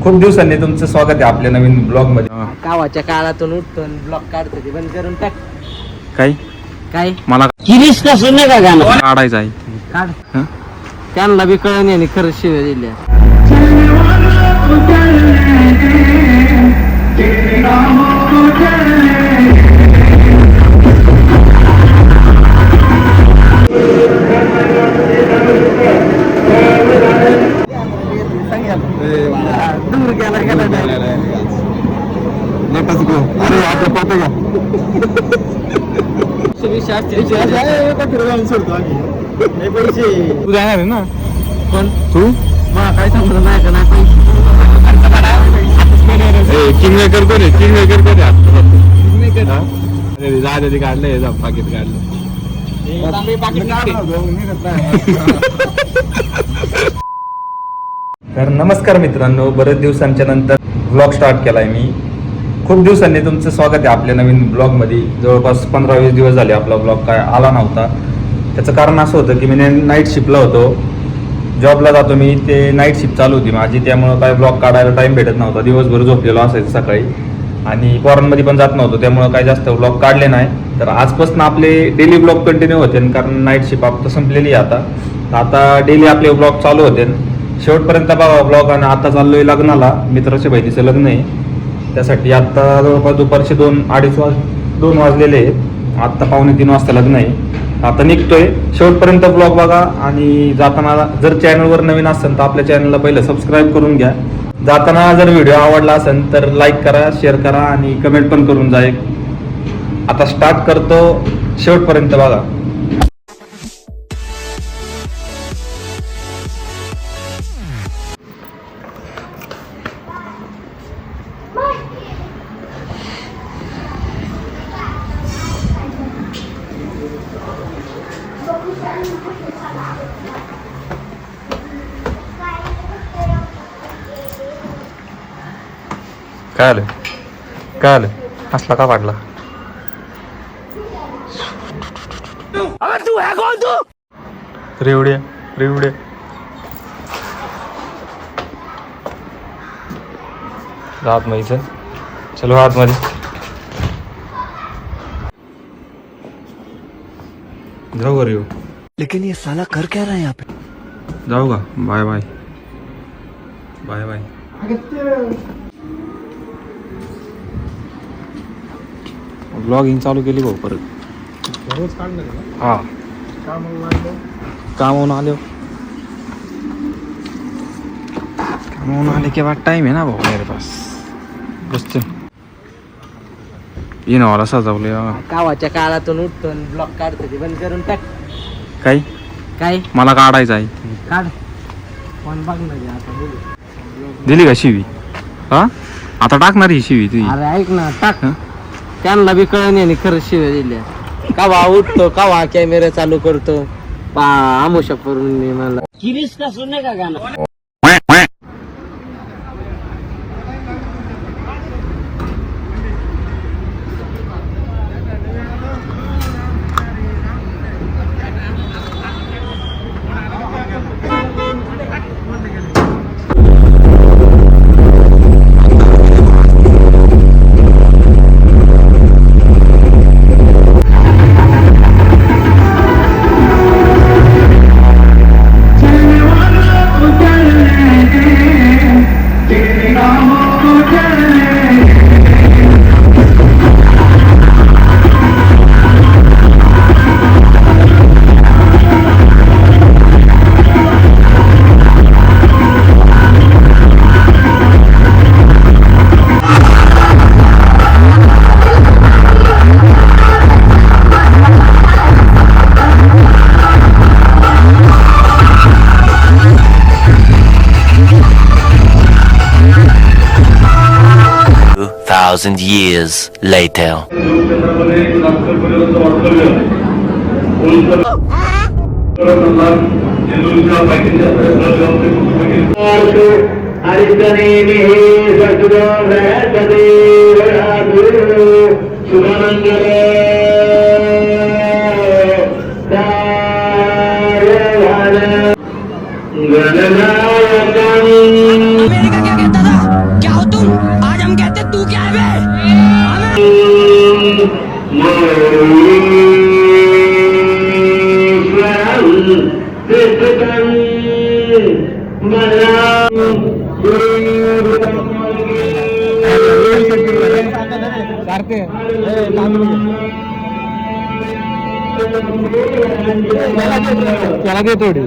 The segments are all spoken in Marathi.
खूप दिवसांनी तुमचं स्वागत आहे आपल्या नवीन ब्लॉग मध्ये. गावाच्या काळातून उठतो ब्लॉग काढतो ते बंद करून टाक. काय काय मला किरीस का सुने का गाणं काढायचं आहे. काढ. त्यांना बी कळण आणि खरंच शिव्या दिल्या. दूर गेला गेला तू जाणार आहे ना? कोण तू मला काय सांगतो नाही का नाही किंग मेकर कोण किंग मेकर कोण जाते काढलं पाकिट काढलं. तर नमस्कार मित्रांनो, बरेच दिवसांच्या नंतर ब्लॉग स्टार्ट केलाय मी. खूप दिवसांनी तुमचं स्वागत आहे आपल्या नवीन ब्लॉगमध्ये. जवळपास 15-20 दिवस झाले आपला ब्लॉग काय आला नव्हता. त्याचं कारण असं होतं की मी नाईट शिफ्टला होतो, जॉबला जातो मी, ते नाईट शिफ्ट चालू होती माझी, त्यामुळं काय ब्लॉग काढायला टाईम भेटत नव्हता. दिवसभर झोपलेलो असायचं सकाळी आणि फॉरेनमध्ये पण जात नव्हतो, त्यामुळं काय जास्त ब्लॉग काढले नाही. तर आजपासून आपले डेली ब्लॉग कंटिन्यू होते, कारण नाईट शिफ्ट आता संपलेली आहे. आता डेली आपले ब्लॉग चालू होते. शेवटपर्यंत बघा ब्लॉग. आणि आता चाललोय लग्नाला, मित्राच्या बहिणीचं लग्न आहे, त्यासाठी आत्ता जवळपास दुपारचे 2-2:30 वाजलेले आहेत. आत्ता 2:45 वाजता लग्न आहे. आता निघतोय. शेवटपर्यंत ब्लॉग बघा. आणि जाताना जर चॅनलवर नवीन असेल तर आपल्या चॅनलला पहिलं सबस्क्राईब करून घ्या. जाताना जर व्हिडिओ आवडला असेल तर लाईक करा, शेअर करा आणि कमेंट पण करून जा. आता स्टार्ट करतो, शेवटपर्यंत बघा. काय आलं हसला का वाटला? रेवड्या आत मध्ये चलो, आत मध्ये जाऊ का? लेकिन ये साला कर क्या रहा है यहाँ पे? जाऊ का? Bye bye bye bye. Blogging चालू केली भाऊ परत. हा, कामावून आले के बाद टाइम है ना भाऊ मेरे पास. बसते इनोवाला सजवले. गावाच्या काळातून उठतो ब्लॉग काढतो ते बंद करून टाक. काय काय मला काढायचं आहे. काढ. कोण बघणार आहे आता? बोलू. दिली का शिवी? हा, आता टाकणार ही शिवी तुझी. अरे ऐक ना, टाक. त्यांना बी कळण आणि खरंच शिव्या दिल्या. कवा उठतो कवा कॅमेरा चालू करतो. आमुषा पौर्णिमेला किरीस का सुने का गाणं. Thousand years later. अमेरिका क्या कहता था? त्याला दे थोडी.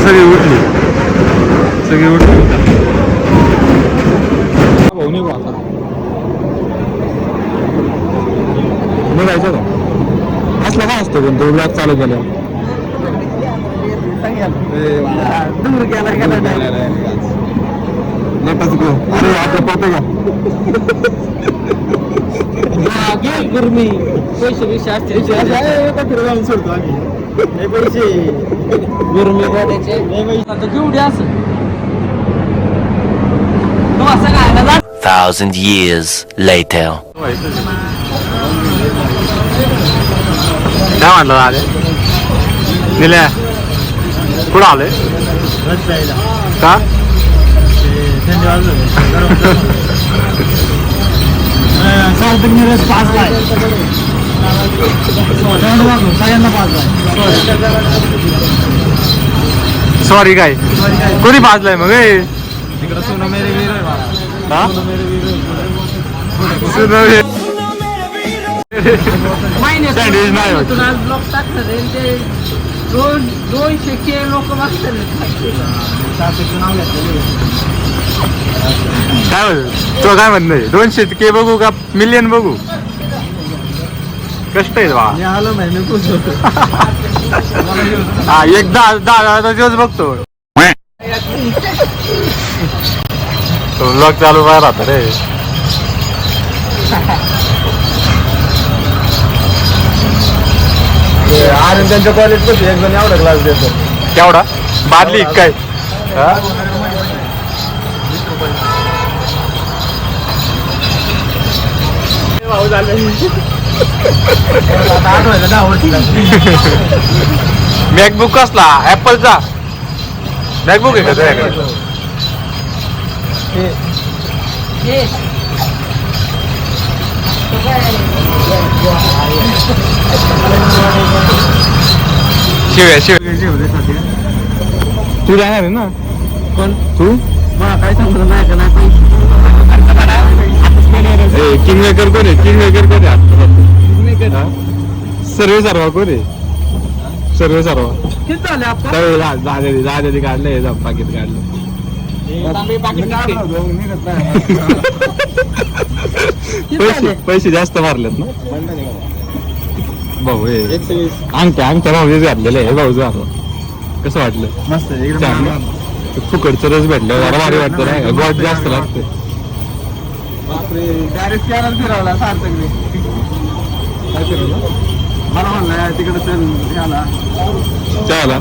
सगळी उठली भाऊ निघू आता. निघायचं का असलं काय असतं पण तो ब्लॉग चालू केल्यावर अरे आता पाहतो का गुरमी पैसे असते सोडतो आम्ही पैसे गुरमी त्याचे आता केवढे असं तू असं काय ना 1,000 years later. काय म्हणलं आले निल्या कुठं आले का सॉरी काय कोणी पाजलाय मग ब्लॉक टाकतात ते 200 लोक बघतात काय तो काय म्हणणं 200K बघू का मिलियन बघू कष्ट आहे बा हा एकदा 10 दिवस बघतो तो ब्लॉग चालू बाहेर राहतो रे आणि त्यांच्या कॉलेज मध्ये एक जण एवढा क्लास देतो केवढा बादली काय मॅकबुक कसला ऍपलचा मॅकबुक आहे का तुझ्याकडे शिव तू जाणार आहे ना कोण तू मला काय सांगतो नाही का नाही किंग मेकर कोण आहे किंग मेकर कोण आहे सर्वे सर्वा कोण आहे सर्वे सर्वा किती झाले आपण दादा काढले पाकिट काढलं पैसे जास्त मारलेत ना भाऊ अंगठ्या भाऊच घातलेले आहे भाऊ कसं वाटलं मस्त फुकटचं रस भेटलं जरा भारी वाटतं नाही गोड जास्त लागतं डायरेक्ट कॅनल फिरवला सार्थक मला म्हणलं तिकडे चल ह्याला चला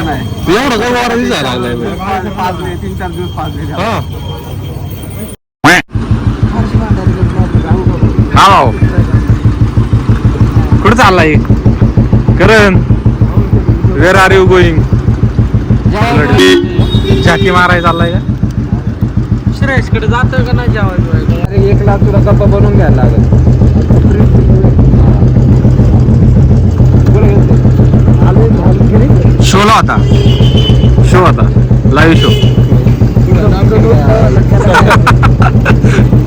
नाही तू एवढा काय वारा दिसायला लागलाय 3-4 दिवस पाजले हा भाऊ कुठं चाललाय करण वेर आर यू गोईंग झाकी मारायला चाललाय का श्रेयसकडे जातोय का नाही जेवायला अरे 1 लाख तुला कप्पा बनवून घ्यायला लागेल शोला होता लाईव्ह शो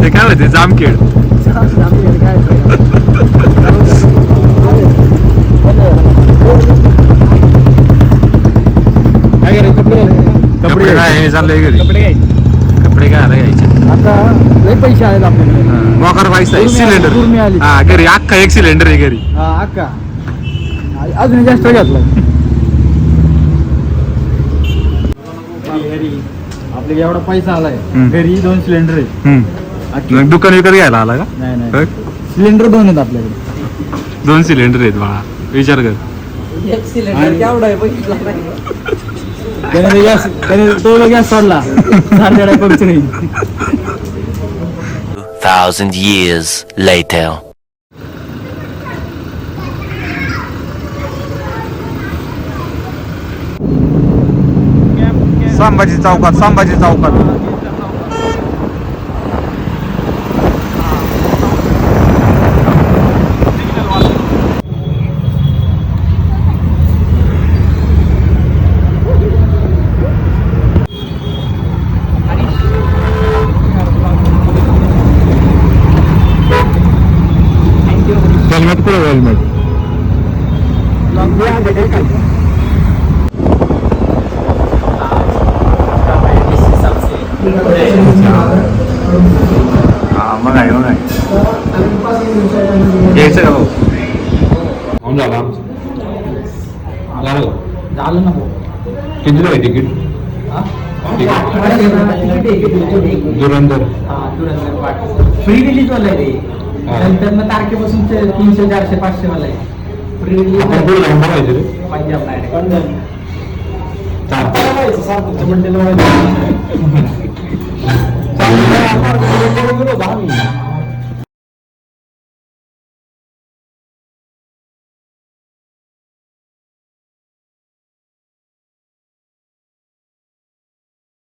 ते काय होते जामखेड कपडे काय चाललंय घरी कपडे काय आला घ्यायचे आता लय पैसे आहेत आपल्याकडे मोकार पैसा आहे सिलेंडर हा घरी अख्खा 1 सिलेंडर आहे घरी हा अक्का अजून जास्त घेतलं आपल्याला एवढा पैसा आलाय घरी 2 सिलेंडर आहेत मग दुकान विकत घ्यायला आला का नाही सिलेंडर 2 आहेत आपल्याकडे 2 सिलेंडर आहेत बाळा विचार कर एक सिलेंडर केवढा आहे बघितलं नाही त्याने तो गॅस सोडला झाड पंक्चर होईल. 2,000 years later. संभाजी चौकात हेल्मेट कुठे हेल्मेट मग आहे यायचं का भाऊ होऊन झालं आमचं झालं ना कितीला आहे तिकीट धुरंधर फ्री रिलीज वाला आहे ते. नंतर मग तारखेपासून 300 400 500 वाला आहे फ्री रिलीज. आपण पुढे जाऊन बघायचं रे पंजाब चालतं.